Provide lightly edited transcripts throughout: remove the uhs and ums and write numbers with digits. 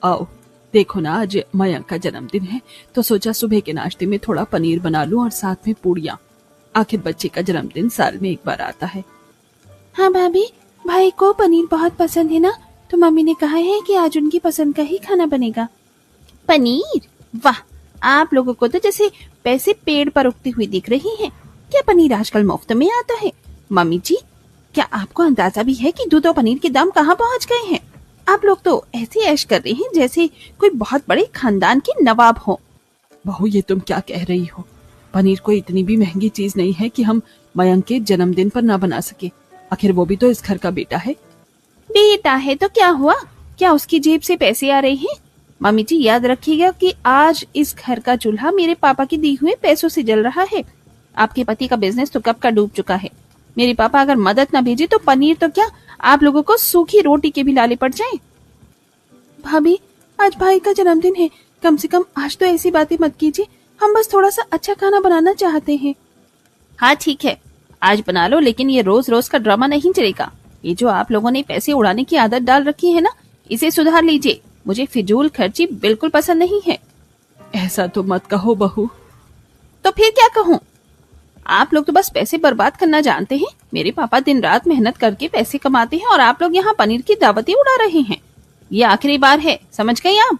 आओ, देखो ना आज मयंक का जन्मदिन है तो सोचा सुबह के नाश्ते में थोड़ा पनीर बना लूं और साथ में पूड़ियाँ। आखिर बच्चे का जन्मदिन साल में एक बार आता है। हाँ भाभी, भाई को पनीर बहुत पसंद है ना, तो मम्मी ने कहा है कि आज उनकी पसंद का ही खाना बनेगा। पनीर? वाह, आप लोगों को तो जैसे पैसे पेड़ पर उगती हुई दिख रही हैं। क्या पनीर आजकल मुफ्त में आता है? मम्मी जी, क्या आपको अंदाजा भी है कि दूध और पनीर के दाम कहाँ पहुँच गए हैं? आप लोग तो ऐसे ऐश कर रहे हैं जैसे कोई बहुत बड़े खानदान के नवाब हो। बहू, ये तुम क्या कह रही हो? पनीर कोई इतनी भी महंगी चीज नहीं है कि हम मयंक के जन्मदिन पर ना बना सके। आखिर वो भी तो इस घर का बेटा है। बेटा है तो क्या हुआ? क्या उसकी जेब से पैसे आ रहे हैं? मम्मी जी याद रखिएगा कि आज इस घर का चूल्हा मेरे पापा के दिए हुए पैसों से जल रहा है। आपके पति का बिजनेस तो कब का डूब चुका है। मेरे पापा अगर मदद न भेजे तो पनीर तो क्या, आप लोगों को सूखी रोटी के भी लाले पड़ जाएं। भाभी, आज भाई का जन्मदिन है, कम से कम आज तो ऐसी बातें मत कीजिए। हम बस थोड़ा सा अच्छा खाना बनाना चाहते हैं। हाँ ठीक है, आज बना लो, लेकिन ये रोज रोज का ड्रामा नहीं चलेगा। ये जो आप लोगों ने पैसे उड़ाने की आदत डाल रखी है ना, इसे सुधार लीजिए। मुझे फिजूल खर्ची बिल्कुल पसंद नहीं है। ऐसा तो मत कहो बहू। तो फिर क्या कहूँ? आप लोग तो बस पैसे बर्बाद करना जानते हैं। मेरे पापा दिन रात मेहनत करके पैसे कमाते हैं और आप लोग यहाँ पनीर की दावतें उड़ा रहे हैं। ये आखिरी बार है, समझ गए आप?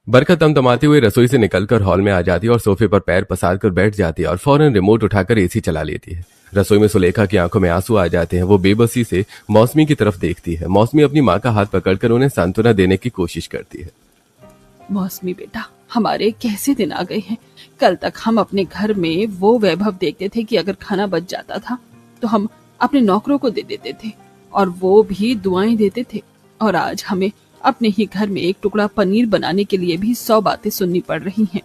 बरखा तमतमाते हुए रसोई से निकलकर हॉल में आ जाती है और सोफे पर पैर पसार कर बैठ जाती है और फौरन रिमोट उठाकर एसी चला लेती है। रसोई में सुलेखा की आंखों में आंसू आ जाते हैं। वो बेबसी से मौसमी की तरफ देखती है। मौसमी अपनी माँ का हाथ पकड़कर उन्हें सांत्वना देने की कोशिश करती है। मौसमी बेटा, हमारे कैसे दिन आ गए हैं। कल तक हम अपने घर में वो वैभव देखते थे कि अगर खाना बच जाता था तो हम अपने नौकरों को दे देते थे और वो भी दुआएं देते थे, और आज हमें अपने ही घर में एक टुकड़ा पनीर बनाने के लिए भी 100 बातें सुननी पड़ रही हैं।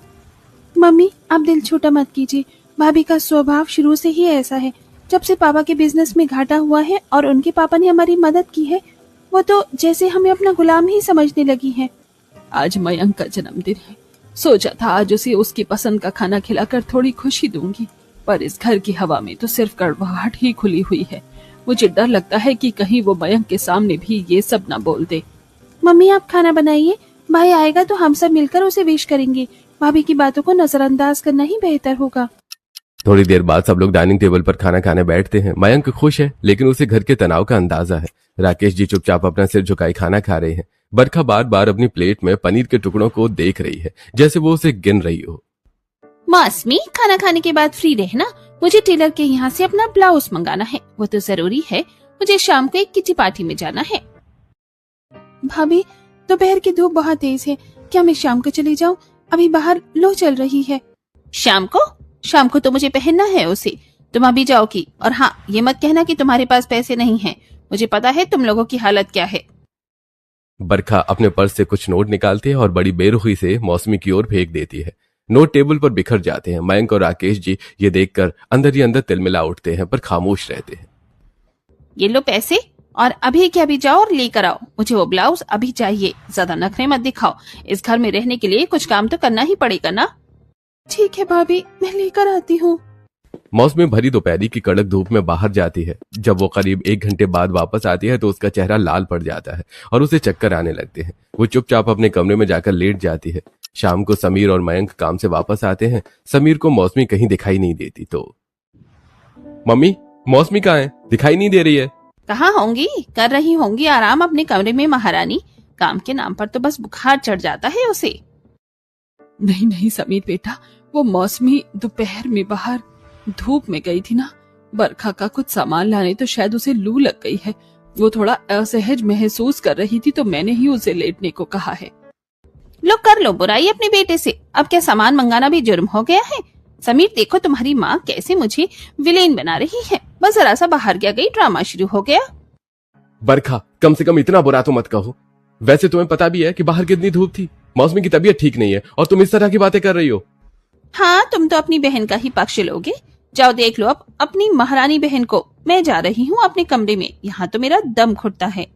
मम्मी, आप दिल छोटा मत कीजिए। भाभी का स्वभाव शुरू से ही ऐसा है। जब से पापा के बिजनेस में घाटा हुआ है और उनके पापा ने हमारी मदद की है, वो तो जैसे हमें अपना गुलाम ही समझने लगी है। आज मयंक का जन्मदिन है, सोचा था आज उसे उसकी पसंद का खाना खिलाकर थोड़ी खुशी दूंगी, पर इस घर की हवा में तो सिर्फ कड़वाहट ही खुली हुई है। मुझे डर लगता है कि कहीं वो मयंक के सामने भी ये सब ना बोल दे। मम्मी, आप खाना बनाइए, भाई आएगा तो हम सब मिलकर उसे विश करेंगे। भाभी की बातों को नजरअंदाज करना ही बेहतर होगा। थोड़ी देर बाद सब लोग डाइनिंग टेबल पर खाना खाने बैठते हैं। मयंक खुश है, लेकिन उसे घर के तनाव का अंदाजा है। राकेश जी चुपचाप अपना सिर झुकाए खाना खा रहे हैं। बरखा बार बार अपनी प्लेट में पनीर के टुकड़ों को देख रही है, जैसे वो उसे गिन रही हो। मौसमी, खाना खाने के बाद फ्री रहना। मुझे टेलर के यहाँ से अपना ब्लाउज मंगाना है, वो तो जरूरी है। मुझे शाम को एक किटी पार्टी में जाना है। भाभी, दोपहर की धूप बहुत तेज है, क्या मैं शाम को चली जाऊँ? अभी बाहर लो चल रही है। शाम को? शाम को तो मुझे पहनना है उसे। तुम अभी जाओगी, और हाँ, ये मत कहना कि तुम्हारे पास पैसे नहीं हैं। मुझे पता है तुम लोगों की हालत क्या है। बरखा अपने पर्स से कुछ नोट निकालती है और बड़ी बेरुखी से मौसमी की ओर फेंक देती है। नोट टेबल पर बिखर जाते हैं। मयंक और राकेश जी ये देखकर अंदर ही अंदर तिलमिला उठते हैं, पर खामोश रहते हैं। ये लो पैसे, और अभी के अभी जाओ और लेकर आओ। मुझे वो ब्लाउज अभी चाहिए। ज्यादा नखरे मत दिखाओ। इस घर में रहने के लिए कुछ काम तो करना ही पड़ेगा ना। ठीक है भाभी, मैं लेकर आती हूँ। मौसमी भरी दोपहरी की कड़क धूप में बाहर जाती है। जब वो करीब 1 घंटे बाद वापस आती है तो उसका चेहरा लाल पड़ जाता है और उसे चक्कर आने लगते हैं। वो चुपचाप अपने कमरे में जाकर लेट जाती है। शाम को समीर और मयंक काम से वापस आते हैं। समीर को मौसमी कहीं दिखाई नहीं देती तो, मम्मी, मौसमी कहाँ है? दिखाई नहीं दे रही है। कहाँ होंगी? कर रही होंगी आराम अपने कमरे में महारानी। काम के नाम पर तो बस बुखार चढ़ जाता है उसे। नहीं नहीं समीर बेटा, वो मौसमी दोपहर में बाहर धूप में गई थी ना। बरखा का कुछ सामान लाने, तो शायद उसे लू लग गई है। वो थोड़ा असहज महसूस कर रही थी तो मैंने ही उसे लेटने को कहा है। लो कर लो बुराई अपने बेटे से। अब क्या सामान मंगाना भी जुर्म हो गया है? समीर, देखो तुम्हारी माँ कैसे मुझे विलेन बना रही है। बस जरा सा बाहर क्या गई, ड्रामा शुरू हो गया। बरखा, कम से कम इतना बुरा तो मत कहो। वैसे तुम्हें पता भी है कि बाहर कितनी धूप थी। मौसमी की तबीयत ठीक नहीं है और तुम इस तरह की बातें कर रही हो। हाँ, तुम तो अपनी बहन का ही पक्ष लोगे। जाओ देख लो अब अपनी महारानी बहन को। मैं जा रही हूँ अपने कमरे में, यहाँ तो मेरा दम घुटता है।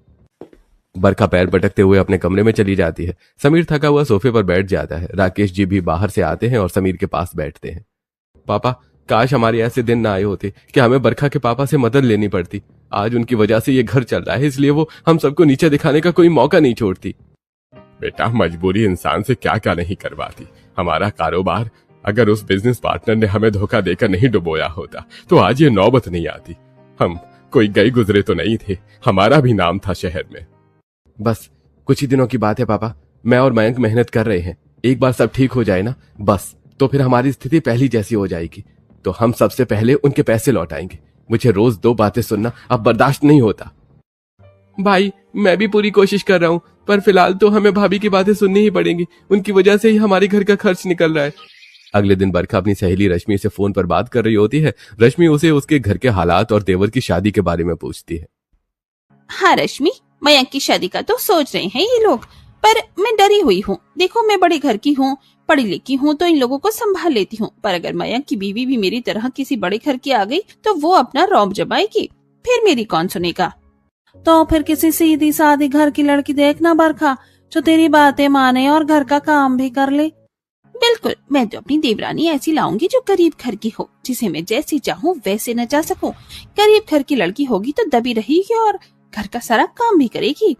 बरखा पैर पटकते हुए अपने कमरे में चली जाती है। समीर थका हुआ सोफे पर बैठ जाता है। राकेश जी भी बाहर से आते हैं और समीर के पास बैठते हैं। पापा, काश हमारे ऐसे दिन ना आए होते कि हमें बरखा के पापा से मदद लेनी पड़ती। आज उनकी वजह से ये घर चल रहा है, इसलिए वो हम सबको नीचे दिखाने का कोई मौका नहीं छोड़ती। बेटा, मजबूरी इंसान से क्या क्या नहीं करवाती। हमारा कारोबार अगर उस बिजनेस पार्टनर ने हमें धोखा देकर नहीं डुबोया होता तो आज ये नौबत नहीं आती। हम कोई गए गुजरे तो नहीं थे, हमारा भी नाम था शहर में। बस कुछ ही दिनों की बात है पापा, मैं और मयंक मेहनत कर रहे हैं। एक बार सब ठीक हो जाए ना, बस तो फिर हमारी स्थिति पहली जैसी हो जाएगी। तो हम सबसे पहले उनके पैसे लौटाएंगे। मुझे रोज 2 बातें सुनना अब बर्दाश्त नहीं होता। भाई, मैं भी पूरी कोशिश कर रहा हूँ, पर फिलहाल तो हमें भाभी की बातें सुननी ही पड़ेंगी। उनकी वजह से ही हमारे घर का खर्च निकल रहा है। अगले दिन बरखा अपनी सहेली रश्मि से फोन पर बात कर रही होती है। रश्मि उसे उसके घर के हालात और देवर की शादी के बारे में पूछती है। हाँ रश्मि, मयंक की शादी का तो सोच रहे हैं ये लोग, पर मैं डरी हुई हूँ। देखो, मैं बड़े घर की हूँ, पढ़ी लिखी हूँ, तो इन लोगों को संभाल लेती हूँ। पर अगर मयंक की बीवी भी मेरी तरह किसी बड़े घर की आ गई तो वो अपना रौब जमाएगी, फिर मेरी कौन सुनेगा। तो फिर किसी सीधी सादी घर की लड़की देखना बरखा, जो तेरी बातें माने और घर का काम भी कर ले। बिल्कुल, मैं तो अपनी देवरानी ऐसी लाऊंगी जो गरीब घर की हो, जिसे मैं जैसी चाहूँ वैसे नचा सकूं। गरीब घर की लड़की होगी तो दबी रहेगी और घर का सारा काम भी करेगी।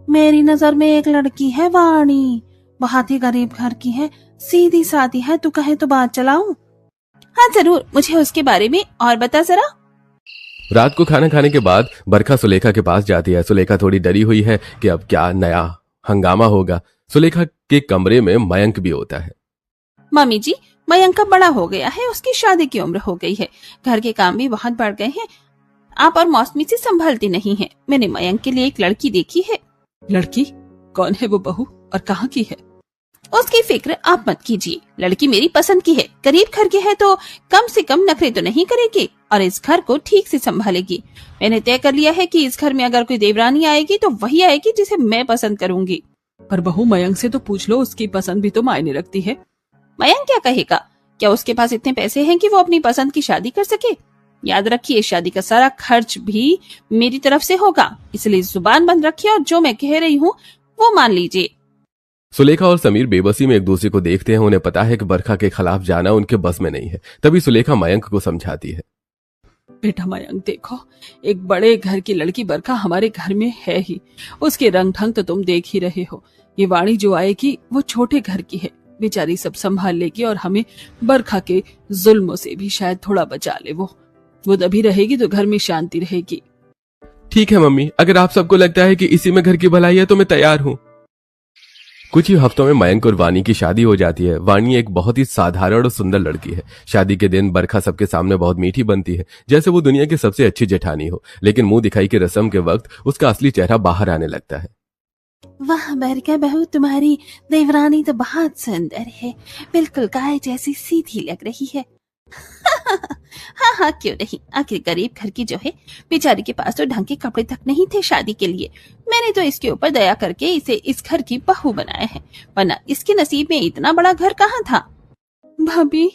मेरी नजर में एक लड़की है वाणी, बहुत ही गरीब घर की है, सीधी सादी है। तू कहे तो बात चलाऊं? हाँ जरूर, मुझे उसके बारे में और बता जरा। रात को खाना खाने के बाद बरखा सुलेखा के पास जाती है। सुलेखा थोड़ी डरी हुई है कि अब क्या नया हंगामा होगा। सुलेखा के कमरे में मयंक भी होता है। मम्मी जी, मयंक का बड़ा हो गया है, उसकी शादी की उम्र हो गई है, घर के काम भी बहुत बढ़ गए हैं। आप और मौसमी से संभलती नहीं है। मैंने मयंक के लिए एक लड़की देखी है। लड़की? कौन है वो बहू और कहाँ की है? उसकी फिक्र आप मत कीजिए, लड़की मेरी पसंद की है। गरीब घर की है तो कम से कम नखरे तो नहीं करेगी और इस घर को ठीक से संभालेगी। मैंने तय कर लिया है कि इस घर में अगर कोई देवरानी आएगी तो वही आएगी जिसे मैं पसंद करूंगी। पर बहू, मयंक से तो पूछ लो, उसकी पसंद भी तो मायने रखती है। मयंक क्या कहेगा? क्या उसके पास इतने पैसे हैं कि वो अपनी पसंद की शादी कर सके? याद रखिए, शादी का सारा खर्च भी मेरी तरफ से होगा, इसलिए जुबान बंद रखिए और जो मैं कह रही हूँ वो मान लीजिए। सुलेखा और समीर बेबसी में एक दूसरे को देखते हैं। उन्हें पता है कि बरखा के खिलाफ जाना उनके बस में नहीं है। तभी सुलेखा मयंक को समझाती है। बेटा मयंक, देखो, एक बड़े घर की लड़की बरखा हमारे घर में है ही, उसके रंग ढंग तो तुम देख ही रहे हो। ये वाणी जो आएगी वो छोटे घर की है, बेचारी सब संभाल लेगी और हमें बरखा के जुल्मों से भी शायद थोड़ा बचा ले। वो दबी रहेगी तो घर में शांति रहेगी। ठीक है मम्मी, अगर आप सबको लगता है कि इसी में घर की भलाई है तो मैं तैयार हूँ। कुछ ही हफ्तों में मयंक और वाणी की शादी हो जाती है। वाणी एक बहुत ही साधारण और सुंदर लड़की है। शादी के दिन बरखा सबके सामने बहुत मीठी बनती है, जैसे वो दुनिया की सबसे अच्छी जेठानी हो। लेकिन मुंह दिखाई की रस्म के वक्त उसका असली चेहरा बाहर आने लगता है। वाह बरखा बहू, तुम्हारी देवरानी तो बहुत सुंदर है, बिल्कुल गाय जैसी सीधी लग रही है। हाँ हाँ, क्यों नहीं, आखिर गरीब घर की जो है, बेचारी के पास तो ढंग के कपड़े तक नहीं थे शादी के लिए। मैंने तो इसके ऊपर दया करके इसे इस घर की बहू बनाया है, वरना इसके नसीब में इतना बड़ा घर कहाँ था। भाभी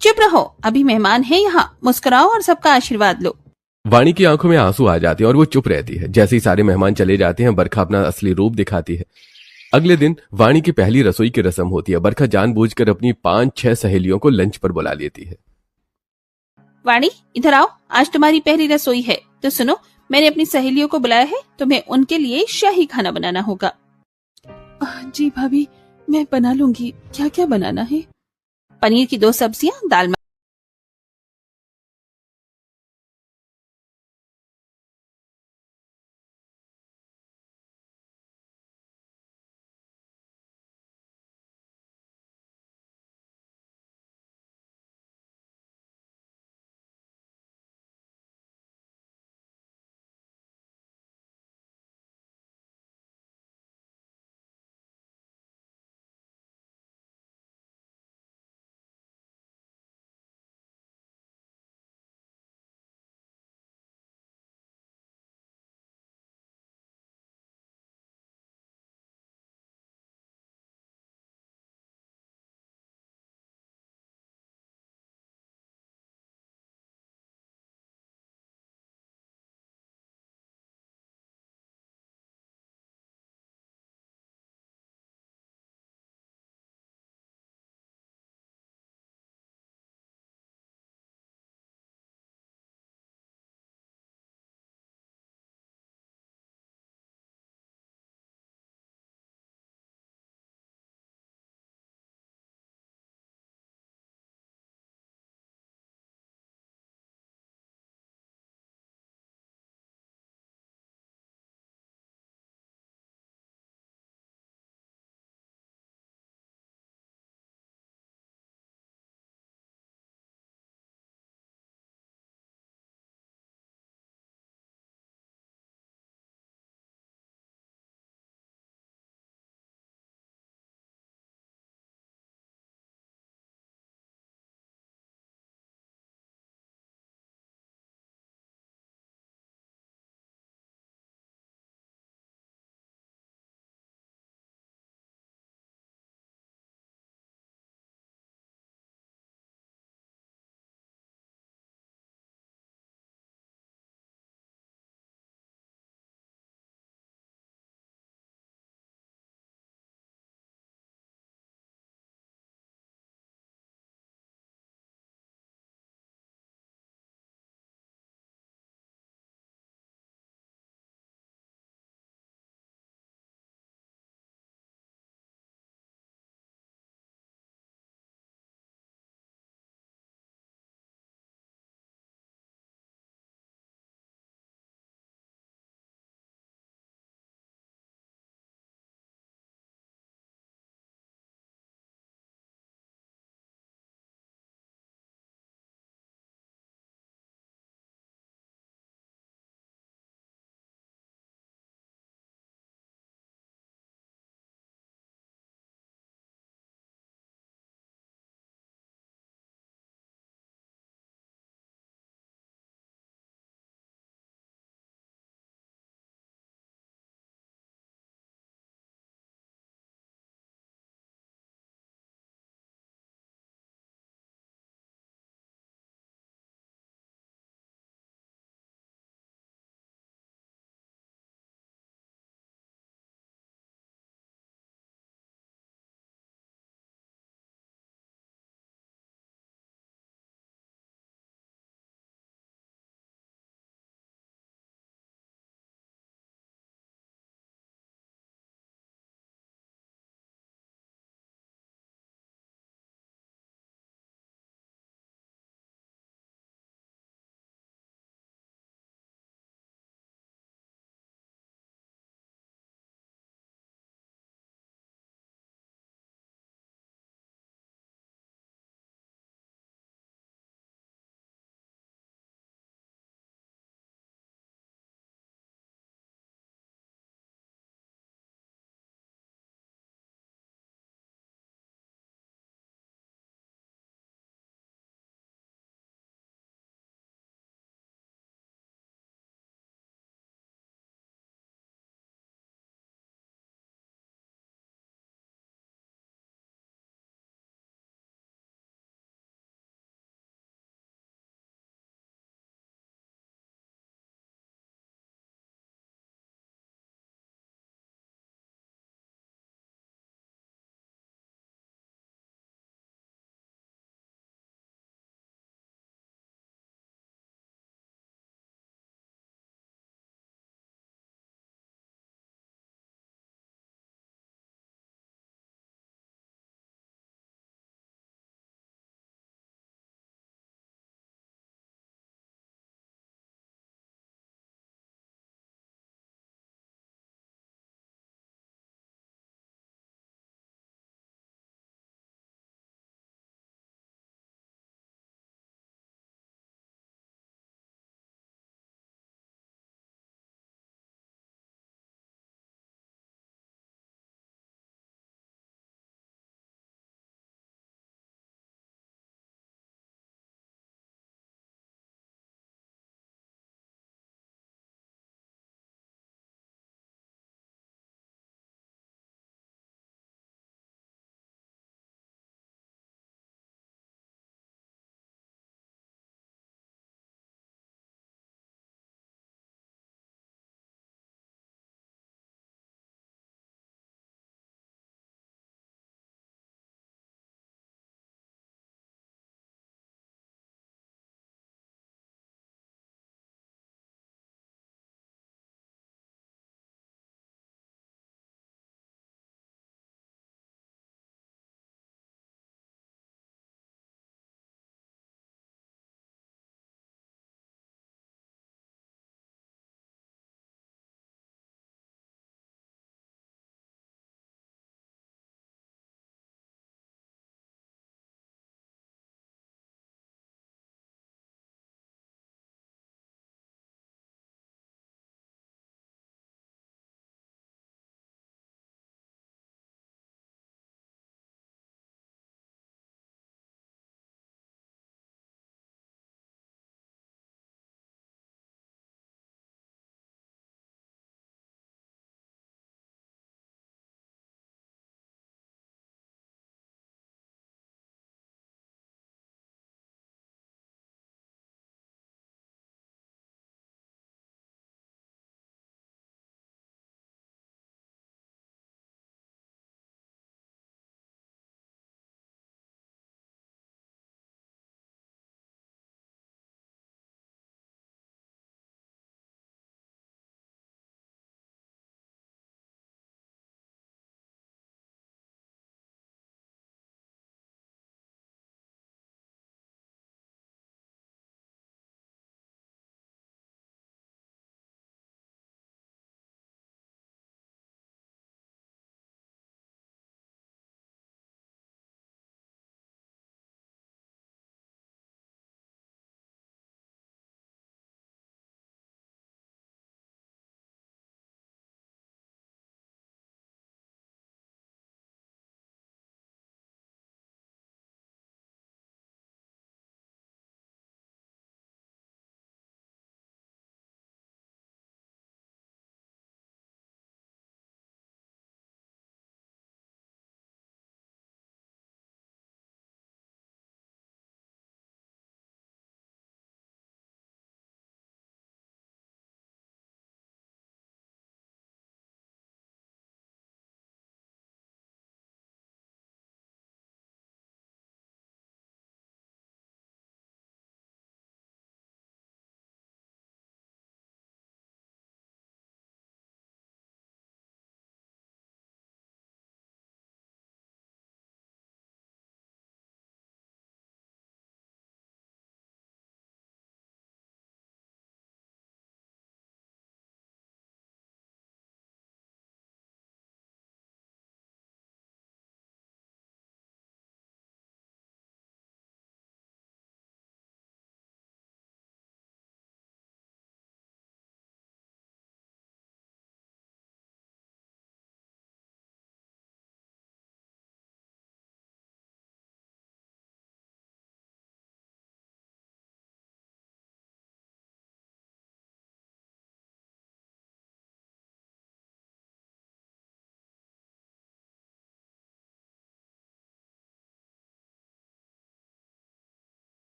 चुप रहो, अभी मेहमान है यहाँ, मुस्कुराओ और सबका आशीर्वाद लो। वाणी की आंखों में आंसू आ जाते हैं और वो चुप रहती है। जैसे ही सारे मेहमान चले जाते हैं, बरखा अपना असली रूप दिखाती है। अगले दिन वाणी की पहली रसोई की रस्म होती है। बरखा जानबूझकर अपनी 5-6 सहेलियों को लंच पर बुला लेती है। वाणी, इधर आओ, आज तुम्हारी पहली रसोई है। तो सुनो, मैंने अपनी सहेलियों को बुलाया है, तुम्हें उनके लिए शाही खाना बनाना होगा। जी भाभी, मैं बना लूंगी। क्या क्या बनाना है? पनीर की 2 सब्जियां, दाल